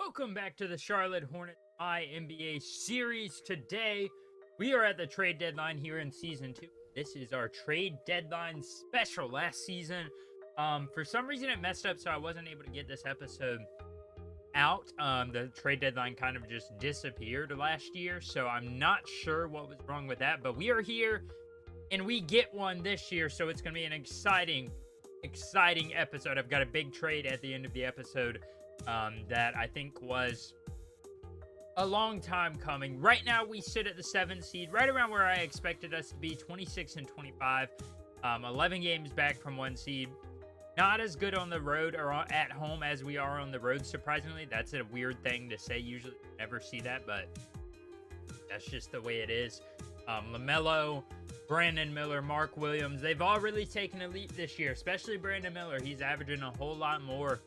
Welcome back to the Charlotte Hornets MyNBA series. Today, we are at the trade deadline here in Season 2. This is our trade deadline special. Last season, for some reason it messed up, so I wasn't able to get this episode out. The trade deadline kind of just disappeared last year, so I'm not sure what was wrong with that, but we are here, and we get one this year, so it's going to be an exciting episode. I've got a big trade at the end of the episode that I think was a long time coming. Right now, we sit at the 7th seed, right around where I expected us to be, 26 and 25, 11 games back from 1 seed. Not as good on the road or at home as we are on the road, surprisingly. That's a weird thing to say. Usually you never see that, but that's just the way it is. LaMelo, Brandon Miller, Mark Williams, they've all really taken a leap this year, especially Brandon Miller. He's averaging a whole lot more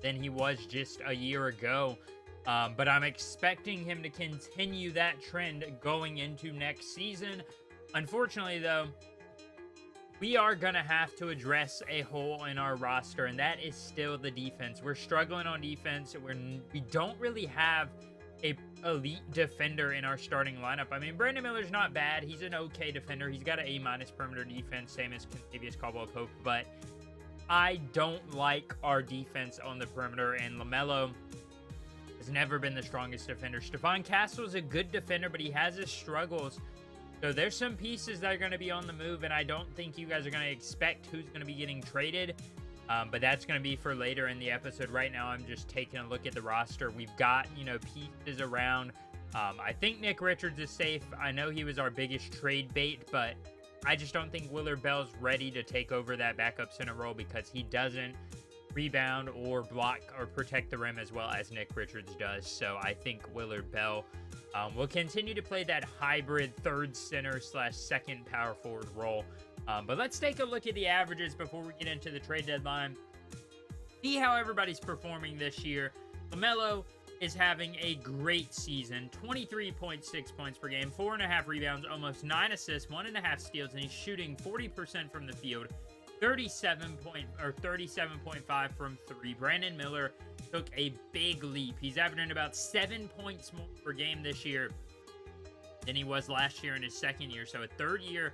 than he was just a year ago. But I'm expecting him to continue that trend going into next season. Unfortunately, though, we are going to have to address a hole in our roster, and that is still the defense. We're struggling on defense. We don't really have a elite defender in our starting lineup. I mean, Brandon Miller's not bad. He's an okay defender. He's got an A- perimeter defense, same as Jaxius Caldwell-Pope, but I don't like our defense on the perimeter, and LaMelo has never been the strongest defender. Stephon Castle is a good defender, but he has his struggles. So there's some pieces that are going to be on the move, and I don't think you guys are going to expect who's going to be getting traded. But that's going to be for later in the episode. Right now, I'm just taking a look at the roster. We've got, pieces around. I think Nick Richards is safe. I know he was our biggest trade bait, but I just don't think Willard Bell's ready to take over that backup center role because he doesn't rebound or block or protect the rim as well as Nick Richards does. So I think Willard Bell will continue to play that hybrid third center / second power forward role. But let's take a look at the averages before we get into the trade deadline. See how everybody's performing this year. LaMelo is having a great season. 23.6 points per game, 4.5 rebounds, almost 9 assists, 1.5 steals, and he's shooting 40% from the field, 37.5 from 3. Brandon Miller took a big leap. He's averaging about 7 points more per game this year than he was last year in his second year. So a third year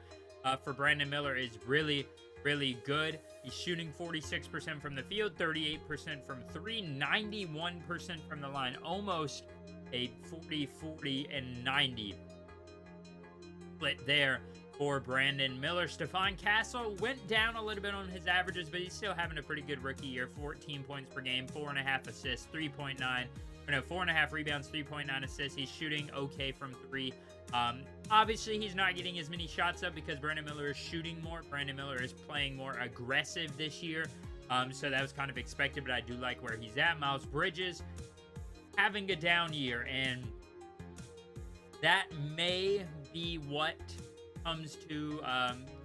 for Brandon Miller is really, really good. He's shooting 46% from the field, 38% from 3, 91% from the line. Almost a 40, 40, and 90 split there for Brandon Miller. Stephon Castle went down a little bit on his averages, but he's still having a pretty good rookie year. 14 points per game, 4.5 assists, 4.5 rebounds, 3.9 assists. He's shooting okay from 3. Obviously, he's not getting as many shots up because Brandon Miller is shooting more. Brandon Miller is playing more aggressive this year. So that was kind of expected, but I do like where he's at. Miles Bridges having a down year, and that may be what comes to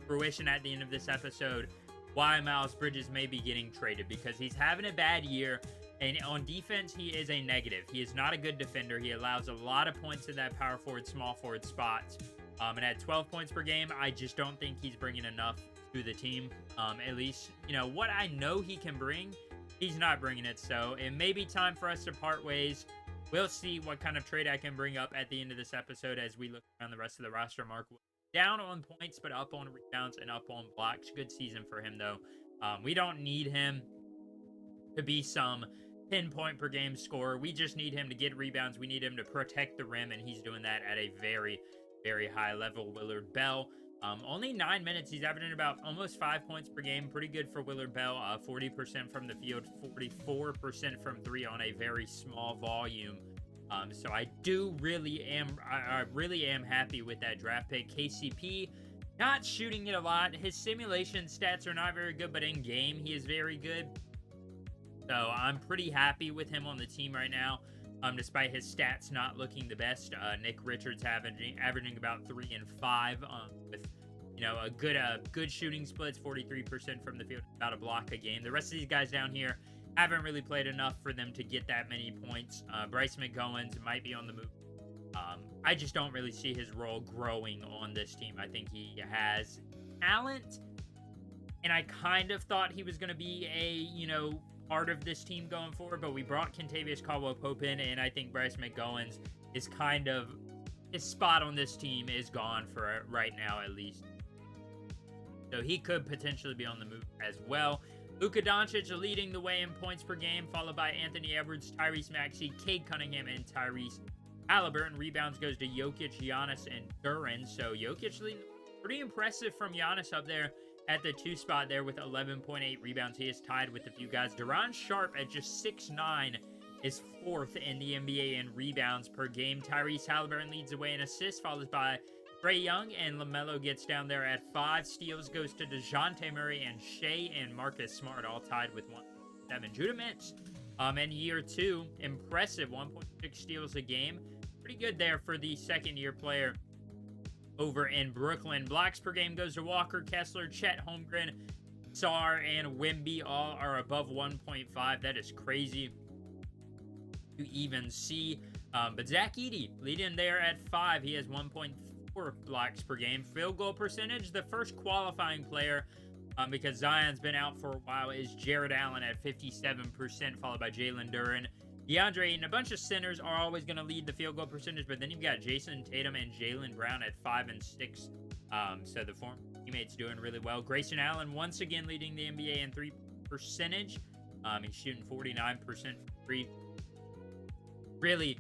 fruition at the end of this episode, why Miles Bridges may be getting traded, because he's having a bad year, and on defense, he is a negative. He is not a good defender. He allows a lot of points in that power forward, small forward spots. And at 12 points per game, I just don't think he's bringing enough to the team. At least, what I know he can bring, he's not bringing it. So it may be time for us to part ways. We'll see what kind of trade I can bring up at the end of this episode as we look around the rest of the roster. Mark down on points, but up on rebounds and up on blocks. Good season for him, though. We don't need him to be some 10-point per game scorer. We just need him to get rebounds. We need him to protect the rim, and he's doing that at a very, very high level. Willard Bell, only 9 minutes. He's averaging about almost 5 points per game. Pretty good for Willard Bell. 40% from the field, 44% from 3 on a very small volume. So I really am happy with that draft pick. KCP, not shooting it a lot. His simulation stats are not very good, but in game, he is very good. So I'm pretty happy with him on the team right now, despite his stats not looking the best. Nick Richards averaging about 3 and 5 with a good shooting splits, 43% from the field, about a block a game. The rest of these guys down here haven't really played enough for them to get that many points. Bryce McGowan's might be on the move. I just don't really see his role growing on this team. I think he has talent, and I kind of thought he was going to be a, part of this team going forward, but we brought Kentavious Caldwell-Pope in, and I think Bryce McGowan's is kind of, his spot on this team is gone for right now, at least. So he could potentially be on the move as well. Luka Doncic leading the way in points per game, followed by Anthony Edwards, Tyrese Maxey, Cade Cunningham, and Tyrese Halliburton. Rebounds goes to Jokic, Giannis, and Duren. So Jokic leading, pretty impressive from Giannis up there at the 2 spot there with 11.8 rebounds. He is tied with a few guys. Duran Sharp at just 6'9" is 4th in the NBA in rebounds per game. Tyrese Halliburton leads the way in assists, followed by Trae Young, and LaMelo gets down there at 5. Steals goes to DeJounte Murray and Shea and Marcus Smart, all tied with 1.7. Judah Mintz, in year 2, impressive 1.6 steals a game. Pretty good there for the second-year player over in Brooklyn. Blocks per game goes to Walker, Kessler, Chet Holmgren, Sarr, and Wemby. All are above 1.5. That is crazy to even see. But Zach Edey leading there at 5. He has 1.4 blocks per game. Field goal percentage, the first qualifying player, because Zion's been out for a while, is Jared Allen at 57%, followed by Jalen Duren. DeAndre Ayton, a bunch of centers are always going to lead the field goal percentage, but then you've got Jason Tatum and Jaylen Brown at 5 and 6. So the former teammates doing really well. Grayson Allen once again leading the NBA in 3 percentage. He's shooting 49% from 3. Really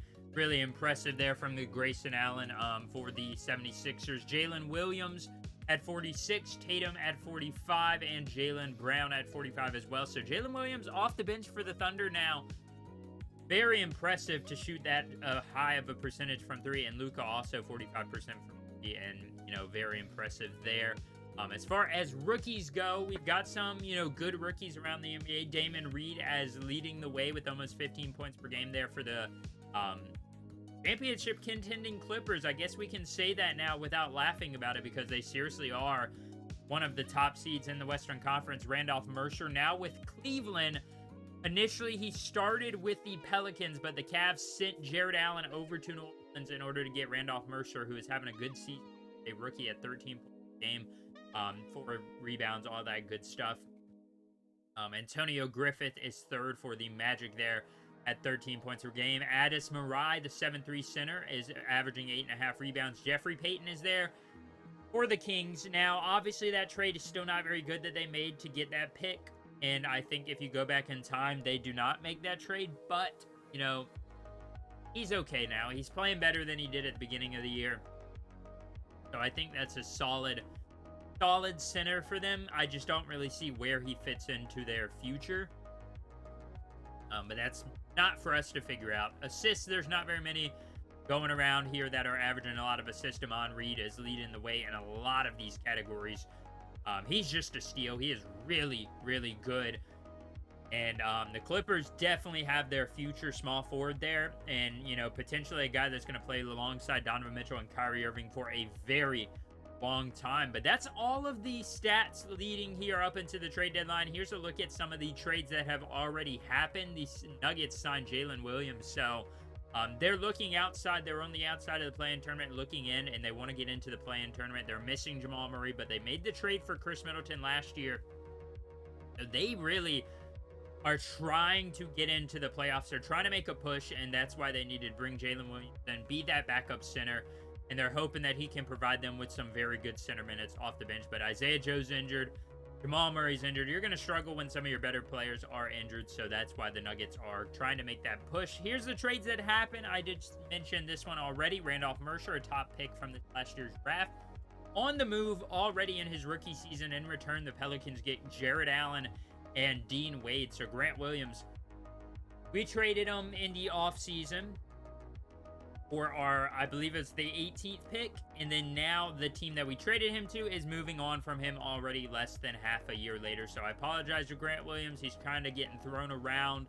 impressive there from the Grayson Allen for the 76ers. Jalen Williams at 46, Tatum at 45, and Jaylen Brown at 45 as well. So Jalen Williams off the bench for the Thunder now. Very impressive to shoot that high of a percentage from 3, and Luka also 45% from 3, and, very impressive there. As far as rookies go, we've got some, good rookies around the NBA. Damon Reed as leading the way with almost 15 points per game there for the championship contending Clippers. I guess we can say that now without laughing about it, because they seriously are one of the top seeds in the Western Conference. Randolph Mercer now with Cleveland. Initially, he started with the Pelicans, but the Cavs sent Jared Allen over to New Orleans in order to get Randolph Mercer, who is having a good season. A rookie at 13 points per game, 4 rebounds, all that good stuff. Antonio Griffith is 3rd for the Magic there at 13 points per game. Addis Mirai, the 7'3" center, is averaging 8.5 rebounds. Jeffrey Payton is there for the Kings. Now, obviously, that trade is still not very good that they made to get that pick. And I think if you go back in time, they do not make that trade. But, he's okay now. He's playing better than he did at the beginning of the year. So I think that's a solid center for them. I just don't really see where he fits into their future. But that's not for us to figure out. Assists, there's not very many going around here that are averaging a lot of assists. Damon Reed is leading the way in a lot of these categories. He's just a steal. He is really good. And the Clippers definitely have their future small forward there. And, potentially a guy that's going to play alongside Donovan Mitchell and Kyrie Irving for a very long time. But that's all of the stats leading here up into the trade deadline. Here's a look at some of the trades that have already happened. The Nuggets signed Jalen Williams. So they're looking outside. They're on the outside of the play-in tournament looking in, and they want to get into the play-in tournament. They're missing Jamal Murray, but they made the trade for Chris Middleton last year. So they really are trying to get into the playoffs. They're trying to make a push, and that's why they needed to bring Jalen Williams and be that backup center. And they're hoping that he can provide them with some very good center minutes off the bench. But Isaiah Joe's injured. Jamal Murray's injured. You're going to struggle when some of your better players are injured, so that's why the Nuggets are trying to make that push. Here's the trades that happen. I did mention this one already. Randolph Mercer, a top pick from last year's draft. On the move already in his rookie season. In return, the Pelicans get Jared Allen and Dean Wade. So Grant Williams, we traded him in the offseason for our, I believe it's the 18th pick. And then now the team that we traded him to is moving on from him already less than half a year later. So I apologize to Grant Williams. He's kind of getting thrown around,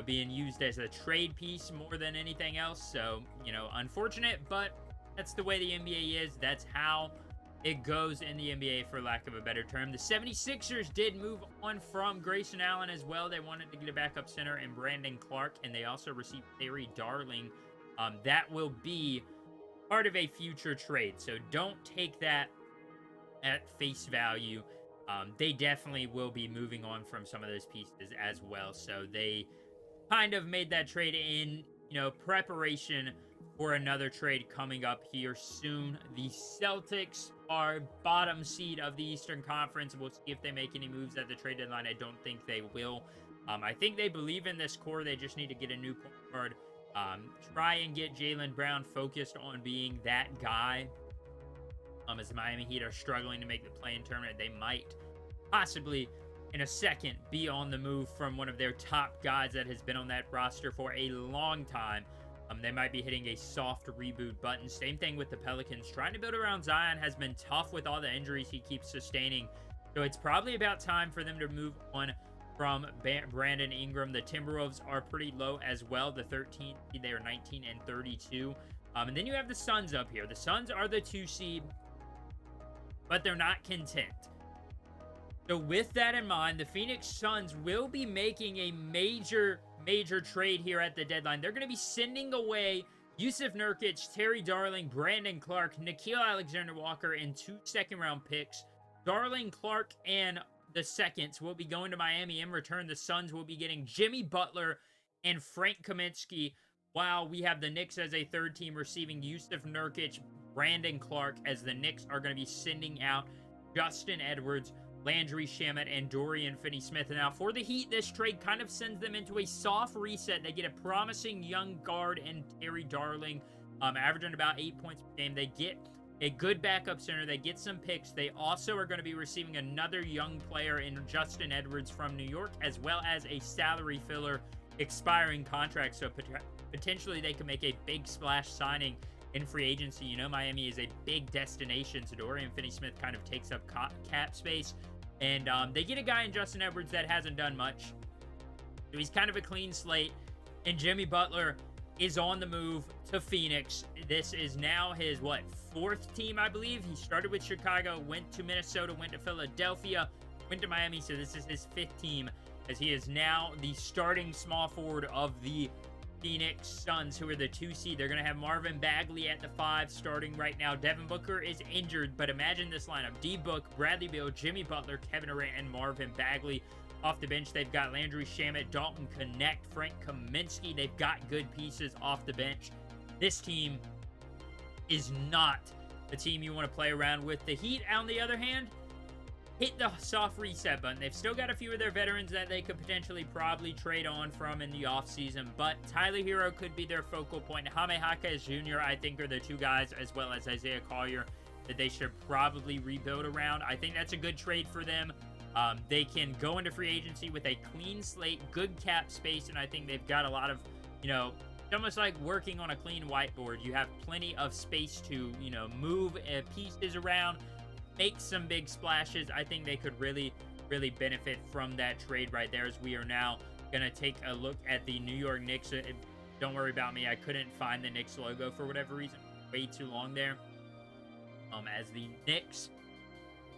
being used as a trade piece more than anything else. So, unfortunate, but that's the way the NBA is. That's how it goes in the NBA, for lack of a better term. The 76ers did move on from Grayson Allen as well. They wanted to get a backup center in Brandon Clark, and they also received Larry Darling. That will be part of a future trade, so don't take that at face value. they definitely will be moving on from some of those pieces as well. So they kind of made that trade in, preparation for another trade coming up here soon. The Celtics are bottom seed of the Eastern Conference. We'll see if they make any moves at the trade deadline. I don't think they will. I think they believe in this core. They just need to get a new point guard. Try and get Jaylen Brown focused on being that guy. As the Miami Heat are struggling to make the play-in tournament, they might possibly in a second be on the move from one of their top guys that has been on that roster for a long time. They might be hitting a soft reboot button. Same thing with the Pelicans. Trying to build around Zion has been tough with all the injuries he keeps sustaining. So it's probably about time for them to move on from Brandon Ingram. The Timberwolves are pretty low as well. The 13th seed, they are 19 and 32. And then you have the Suns up here. The Suns are the 2 seed, but they're not content. So with that in mind, the Phoenix Suns will be making a major trade here at the deadline. They're going to be sending away Yusuf Nurkic, Terry Darling, Brandon Clark, Nickeil Alexander-Walker, and 2 second-round picks. Darling, Clark, and the seconds will be going to Miami. In return, the Suns will be getting Jimmy Butler and Frank Kaminsky, while we have the Knicks as a third team receiving Yusuf Nurkic, Brandon Clark, as the Knicks are going to be sending out Justin Edwards, Landry Shamet, and Dorian Finney-Smith. Now, for the Heat, this trade kind of sends them into a soft reset. They get a promising young guard in Terry Darling, averaging about 8 points per game. They get a good backup center. They get some picks. They also are going to be receiving another young player in Justin Edwards from New York, as well as a salary filler expiring contract. So potentially they can make a big splash signing in free agency. Miami is a big destination, so Dorian Finney-Smith kind of takes up cap space. And they get a guy in Justin Edwards that hasn't done much. So he's kind of a clean slate. And Jimmy Butler is on the move to Phoenix. This is now his, 4th team, I believe. He started with Chicago, went to Minnesota, went to Philadelphia, went to Miami. So this is his 5th team, as he is now the starting small forward of the Phoenix Suns, who are the 2 seed. They're going to have Marvin Bagley at the 5 starting right now. Devin Booker is injured, but imagine this lineup. D-Book, Bradley Beal, Jimmy Butler, Kevin Durant, and Marvin Bagley. Off the bench, they've got Landry Shamet, Dalton Connect, Frank Kaminsky. They've got good pieces off the bench. This team is not the team you want to play around with. The Heat, on the other hand, hit the soft reset button. They've still got a few of their veterans that they could potentially probably trade on from in the offseason, but Tyler Hero could be their focal point. Jaime Jaquez Jr., I think, are the 2 guys, as well as Isaiah Collier, that they should probably rebuild around. I think that's a good trade for them. They can go into free agency with a clean slate, good cap space, and I think they've got a lot of, it's almost like working on a clean whiteboard. You have plenty of space to, move pieces around, make some big splashes. I think they could really benefit from that trade right there, as we are now going to take a look at the New York Knicks. Don't worry about me. I couldn't find the Knicks logo for whatever reason. Way too long there. As the Knicks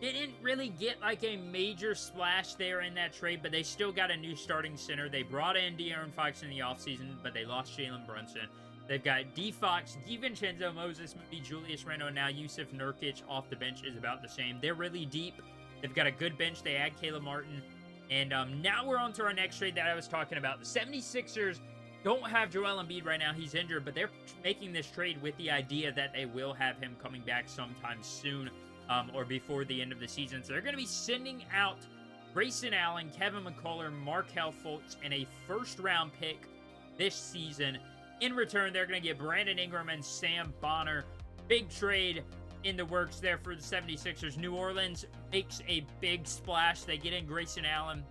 didn't really get like a major splash there in that trade, but they still got a new starting center. They brought in De'Aaron Fox in the offseason, but they lost Jalen Brunson. They've got D. Fox, DiVincenzo, Moses Moody, Julius Randle, and now Yusuf Nurkic off the bench is about the same. They're really deep. They've got a good bench. They add Caleb Martin. And now we're on to our next trade that I was talking about. The 76ers don't have Joel Embiid right now. He's injured, but they're making this trade with the idea that they will have him coming back sometime soon, or before the end of the season. So they're going to be sending out Grayson Allen, Kevin McCullough, Markelle Fultz, and a first-round pick this season. In return, they're going to get Brandon Ingram and Sam Bonner. Big trade in the works there for the 76ers. New Orleans makes a big splash. They get in Grayson Allen,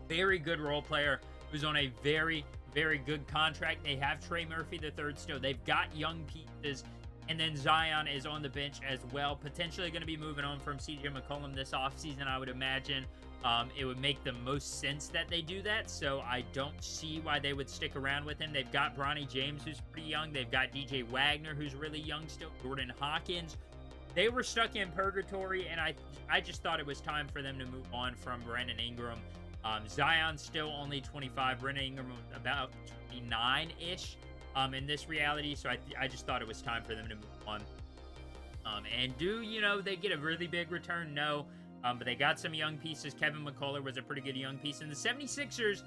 very good role player, who's on a very good contract. They have Trey Murphy III still. They've got young pieces. And then Zion is on the bench as well. Potentially going to be moving on from CJ McCollum this offseason, I would imagine. It would make the most sense that they do that, so I don't see why they would stick around with him. They've got Bronny James, who's pretty young. They've got DJ Wagner, who's really young still. Jordan Hawkins. They were stuck in purgatory, and I just thought it was time for them to move on from Brandon Ingram. Zion's still only 25. Brandon Ingram was about 29-ish in this reality, so I just thought it was time for them to move on. And do, they get a really big return? No. But they got some young pieces. Kevin McCullough was a pretty good young piece. And the 76ers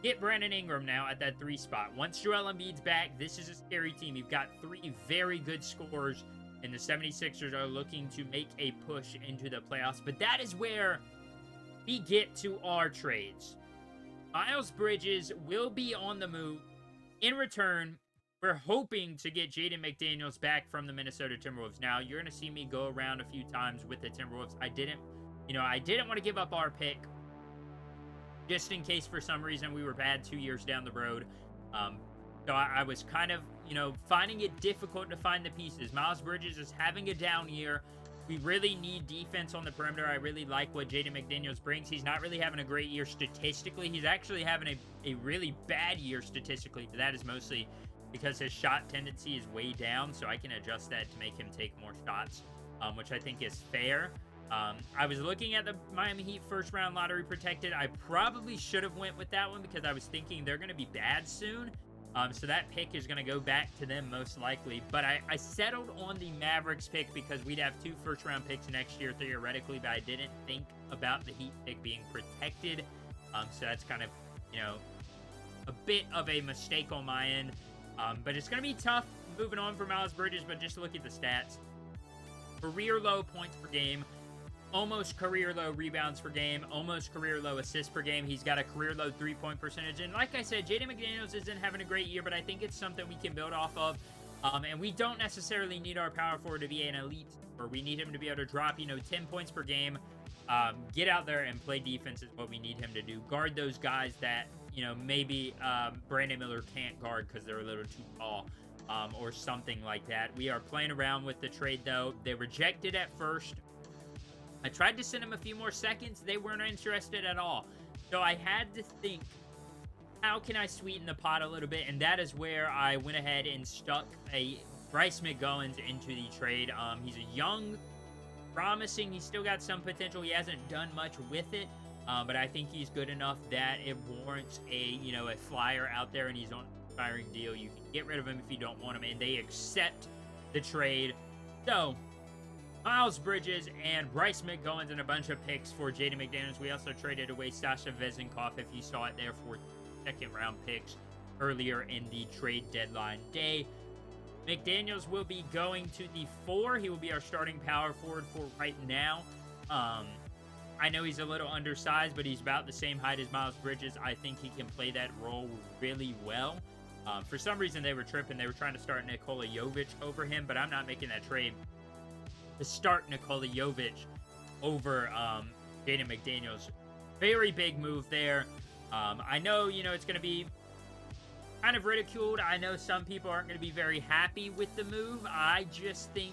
get Brandon Ingram now at that 3 spot. Once Joel Embiid's back, this is a scary team. You've got 3 very good scorers, and the 76ers are looking to make a push into the playoffs. But that is where we get to our trades. Miles Bridges will be on the move. In return, we're hoping to get Jaden McDaniels back from the Minnesota Timberwolves. Now, you're going to see me go around a few times with the Timberwolves. I didn't want to give up our pick just in case for some reason we were bad 2 years down the road. So I was kind of, finding it difficult to find the pieces. Miles Bridges is having a down year. We really need defense on the perimeter. I really like what Jaden McDaniels brings. He's not really having a great year statistically. He's actually having a really bad year statistically, but that is mostly because his shot tendency is way down, so I can adjust that to make him take more shots, which I think is fair. I was looking at the Miami Heat first round lottery protected. I probably should have went with that one because I was thinking they're going to be bad soon. So that pick is going to go back to them most likely. But I settled on the Mavericks pick because we'd have 2 first-round picks next year, theoretically, but I didn't think about the Heat pick being protected. So that's kind of, a bit of a mistake on my end. But it's going to be tough moving on for Miles Bridges, but just look at the stats. Career low points per game. Almost career low rebounds per game, almost career low assists per game. He's got a career low 3-point percentage. And like I said, Jaden McDaniels isn't having a great year, but I think it's something we can build off of. And we don't necessarily need our power forward to be an elite scorer. We need him to be able to drop, 10 points per game. Get out there and play defense is what we need him to do. Guard those guys that, maybe Brandon Miller can't guard because they're a little too tall. Or something like that. We are playing around with the trade, though. They rejected at first. I tried to send them a few more seconds. They weren't interested at all. So I had to think, how can I sweeten the pot a little bit? And that is where I went ahead and stuck a Bryce McGowan into the trade. He's a young, promising. He's still got some potential. He hasn't done much with it. But I think he's good enough that it warrants a flyer out there, and he's on an expiring deal. You can get rid of him if you don't want him, and they accept the trade. So Miles Bridges and Bryce McGowan and a bunch of picks for Jaden McDaniels. We also traded away Sasha Vezenkov, if you saw it there, for second-round picks earlier in the trade deadline day. McDaniels will be going to the 4. He will be our starting power forward for right now. I know he's a little undersized, but he's about the same height as Miles Bridges. I think he can play that role really well. For some reason, they were tripping. They were trying to start Nikola Jovic over him, but I'm not making that trade to start Nikola Jovic over Jaden McDaniels. Very big move there. I know, it's going to be kind of ridiculed. I know some people aren't going to be very happy with the move. I just think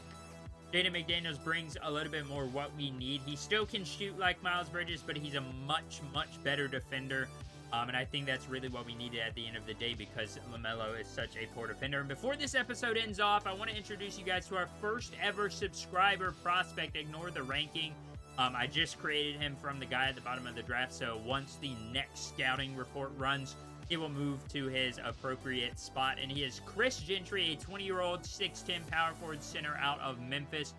Jaden McDaniels brings a little bit more what we need. He still can shoot like Miles Bridges, but he's a much, much better defender. And I think that's really what we needed at the end of the day because LaMelo is such a poor defender. And before this episode ends off, I want to introduce you guys to our first ever subscriber prospect. Ignore the ranking. I just created him from the guy at the bottom of the draft. So once the next scouting report runs, he will move to his appropriate spot. And he is Chris Gentry, a 20-year-old 6'10" power forward center out of Memphis.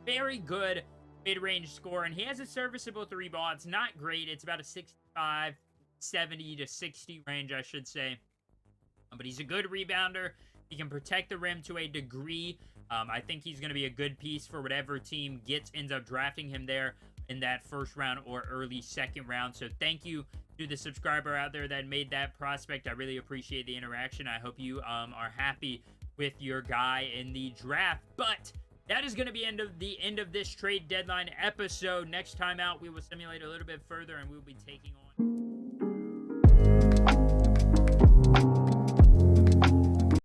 Very good mid-range scorer. And he has a serviceable 3-ball. It's not great. It's about a 65, 70 to 60 range, I should say. But he's a good rebounder. He can protect the rim to a degree. I think he's going to be a good piece for whatever team ends up drafting him there in that first round or early second round. So thank you to the subscriber out there that made that prospect. I really appreciate the interaction. I hope you are happy with your guy in the draft. But that is going to be the end of this trade deadline episode. Next time out, we will simulate a little bit further, and we'll be taking on